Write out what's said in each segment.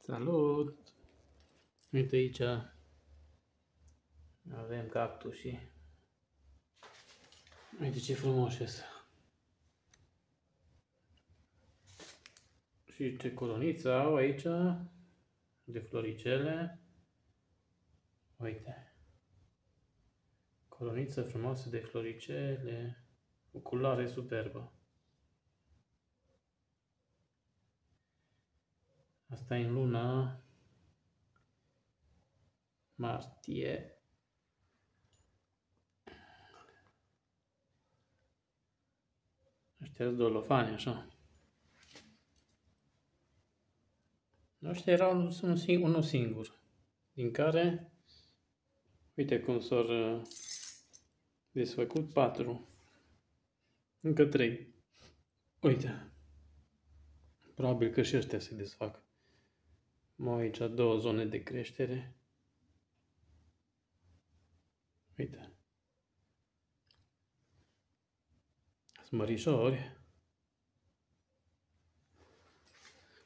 Salut! Uite aici avem cactusii. Uite ce frumoși sunt. Și ce coloniță au aici de floricele. Uite. Coloniță frumoasă de floricele. O culoare superbă. Asta e în luna martie. Ăștia sunt dolofani, așa. Ăștia erau unul singur, din care, uite cum s-au desfăcut 4. Încă 3. Uite. Probabil că și ăștia se desfac. Aici 2 zone de creștere. Uite. Sunt mărișori.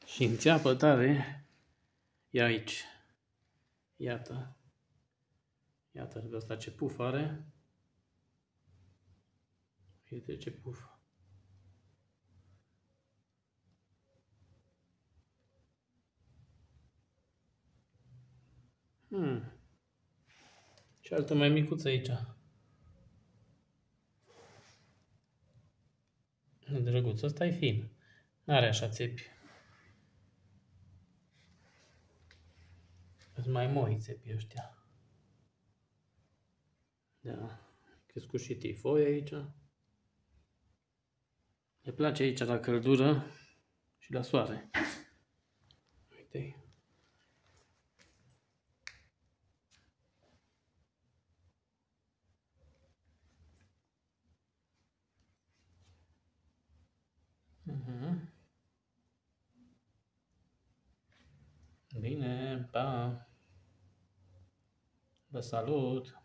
Și înțeapă tare. E aici. Iată. Iată de asta ce puf are. Uite ce puf. Și altă mai micuță aici. Drăguț, ăsta e fin. N-are așa țepi. Sunt mai moi țepii ăștia. Da. Crescut și tifoi aici. Le place aici la căldură și la soare. Uite-i. Bine, pa! Vă salut!